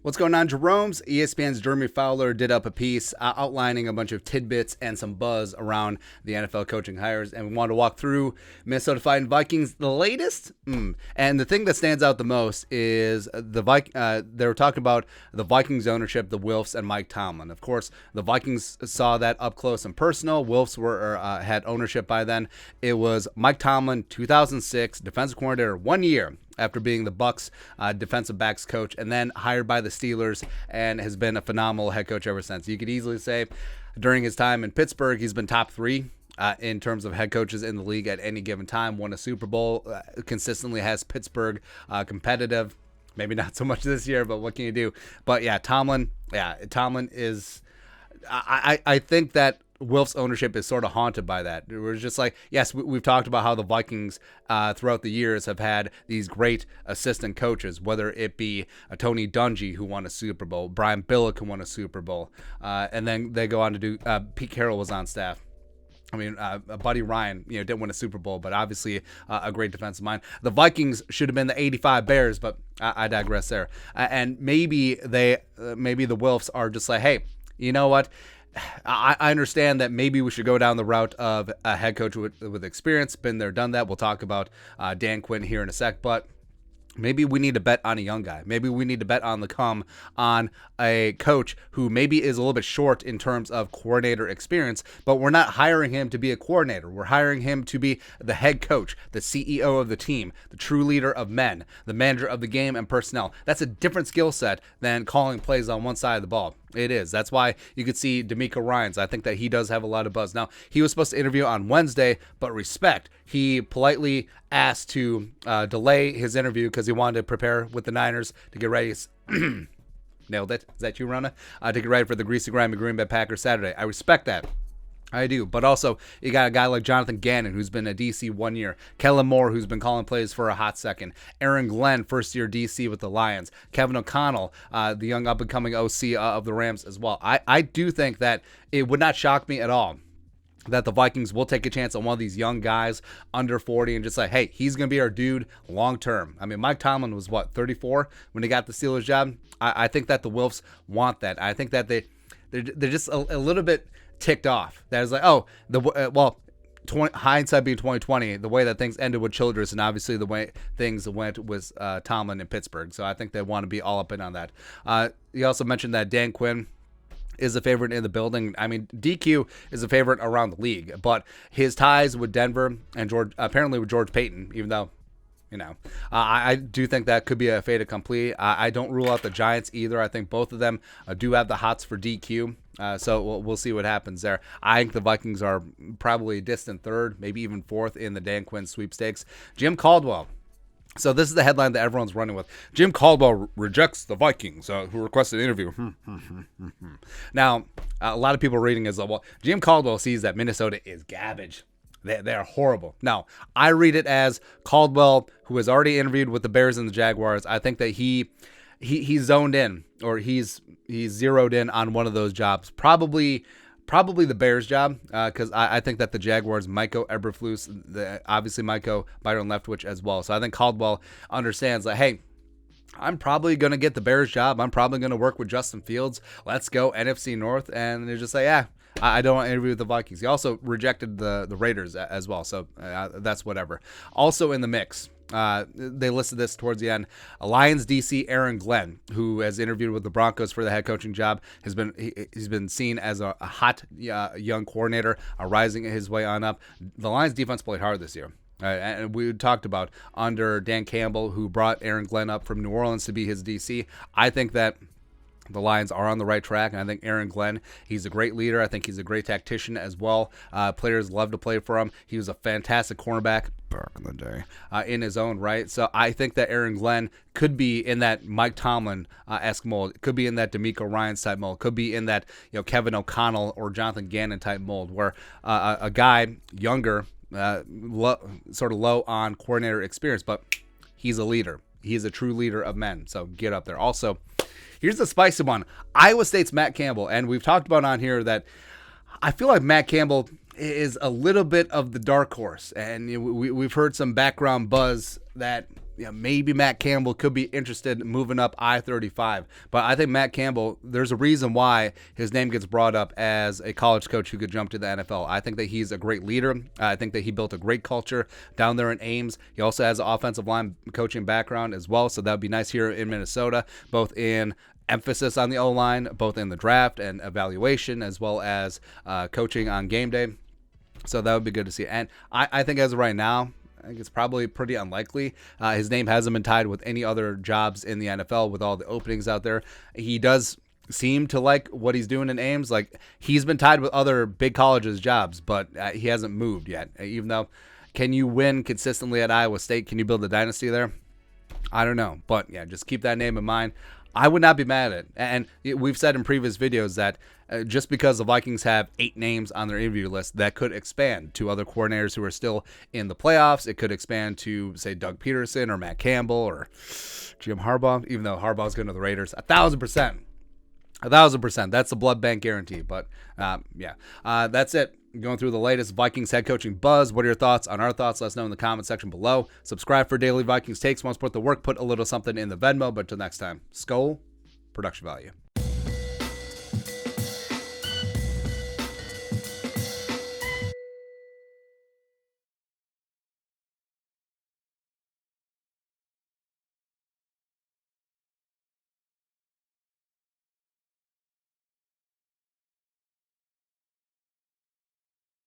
What's going on, Jerome's? ESPN's Jeremy Fowler did up a piece outlining a bunch of tidbits and some buzz around the NFL coaching hires, and we want to walk through Minnesota Vikings, the latest. And the thing that stands out the most is they were talking about the Vikings ownership, the Wilfs, and Mike Tomlin. Of course, the Vikings saw that up close and personal. Wilfs had ownership by then. It was Mike Tomlin, 2006, defensive coordinator, 1 year after being the Bucs defensive backs coach, and then hired by the Steelers, and has been a phenomenal head coach ever since. You could easily say during his time in Pittsburgh, he's been top three in terms of head coaches in the league at any given time. Won a Super Bowl, consistently has Pittsburgh competitive. Maybe not so much this year, but what can you do? But yeah, Tomlin is. I think that Wilfs' ownership is sort of haunted by that. We're just like, yes, we've talked about how the Vikings throughout the years have had these great assistant coaches, whether it be Tony Dungy, who won a Super Bowl, Brian Billick, who won a Super Bowl, and then they go on to do, Pete Carroll was on staff. I mean, Buddy Ryan, didn't win a Super Bowl, but obviously a great defensive mind. The Vikings should have been the '85 Bears, but I digress there. And maybe the Wilfs are just like, hey, you know what? I understand that maybe we should go down the route of a head coach with experience. Been there, done that. We'll talk about Dan Quinn here in a sec, but maybe we need to bet on a young guy. Maybe we need to bet on the come on a coach who maybe is a little bit short in terms of coordinator experience, but we're not hiring him to be a coordinator. We're hiring him to be the head coach, the CEO of the team, the true leader of men, the manager of the game and personnel. That's a different skill set than calling plays on one side of the ball. It is. That's why you could see D'Amico Ryans. I think that he does have a lot of buzz. Now, he was supposed to interview on Wednesday, but respect. He politely asked to delay his interview because he wanted to prepare with the Niners to get ready. Nailed it. Is that you, Rona? To get ready for the greasy, grimy Green Bay Packers Saturday. I respect that. I do. But also, you got a guy like Jonathan Gannon, who's been a DC 1 year. Kellen Moore, who's been calling plays for a hot second. Aaron Glenn, first-year DC with the Lions. Kevin O'Connell, the young up-and-coming OC of the Rams as well. I do think that it would not shock me at all that the Vikings will take a chance on one of these young guys under 40 and just say, hey, he's going to be our dude long term. I mean, Mike Tomlin was, 34 when he got the Steelers job? I think that the Wilfs want that. I think that they're just a little bit ticked off. That is like, hindsight being 2020, the way that things ended with Childress and obviously the way things went with Tomlin in Pittsburgh. So I think they want to be all up in on that. You also mentioned that Dan Quinn is a favorite in the building. I mean, DQ is a favorite around the league, but his ties with Denver and apparently with George Payton, even though, I do think that could be a fait accompli. I don't rule out the Giants either. I think both of them do have the hots for DQ. So we'll see what happens there. I think the Vikings are probably a distant third, maybe even fourth in the Dan Quinn sweepstakes. Jim Caldwell. So this is the headline that everyone's running with. Jim Caldwell rejects the Vikings, who requested an interview. Now, a lot of people reading is, well, Jim Caldwell sees that Minnesota is garbage. They're horrible. Now, I read it as Caldwell, who has already interviewed with the Bears and the Jaguars. I think that he zoned in, or he's zeroed in on one of those jobs. Probably the Bears job, because I think that the Jaguars might go Eberflus, obviously might go Byron Leftwich as well. So I think Caldwell understands that, hey, I'm probably going to get the Bears job. I'm probably going to work with Justin Fields. Let's go NFC North. And they just say, yeah, I don't want to interview with the Vikings. He also rejected the Raiders as well. So that's whatever. Also in the mix, they listed this towards the end. Lions DC Aaron Glenn, who has interviewed with the Broncos for the head coaching job, he's been seen as a hot young coordinator, rising his way on up. The Lions defense played hard this year. And we talked about under Dan Campbell, who brought Aaron Glenn up from New Orleans to be his DC. I think that the Lions are on the right track, and I think Aaron Glenn, he's a great leader. I think he's a great tactician as well. Players love to play for him. He was a fantastic cornerback back in the day in his own right. So I think that Aaron Glenn could be in that Mike Tomlin-esque mold. Could be in that D'Amico Ryans type mold. Could be in that Kevin O'Connell or Jonathan Gannon type mold, where a guy younger, sort of low on coordinator experience, but he's a leader. He's a true leader of men. So get up there. Also, here's the spicy one. Iowa State's Matt Campbell. And we've talked about on here that I feel like Matt Campbell is a little bit of the dark horse. And we've heard some background buzz that maybe Matt Campbell could be interested in moving up I-35. But I think Matt Campbell, there's a reason why his name gets brought up as a college coach who could jump to the NFL. I think that he's a great leader. I think that he built a great culture down there in Ames. He also has an offensive line coaching background as well, so that would be nice here in Minnesota, both in emphasis on the O-line, both in the draft and evaluation, as well as coaching on game day. So that would be good to see. And I think as of right now, I think it's probably pretty unlikely. His name hasn't been tied with any other jobs in the NFL with all the openings out there. He does seem to like what he's doing in Ames. Like, he's been tied with other big colleges' jobs, but he hasn't moved yet. Even though, can you win consistently at Iowa State? Can you build a dynasty there? I don't know. But yeah, just keep that name in mind. I would not be mad at it. And we've said in previous videos that just because the Vikings have 8 names on their interview list, that could expand to other coordinators who are still in the playoffs. It could expand to, say, Doug Peterson or Matt Campbell or Jim Harbaugh, even though Harbaugh's going to the Raiders. 1,000%. 1,000%. That's the blood bank guarantee. But, that's it. Going through the latest Vikings head coaching buzz. What are your thoughts on our thoughts? Let us know in the comment section below. Subscribe for daily Vikings takes. Want to support the work, put a little something in the Venmo. But until next time, Skol, production value.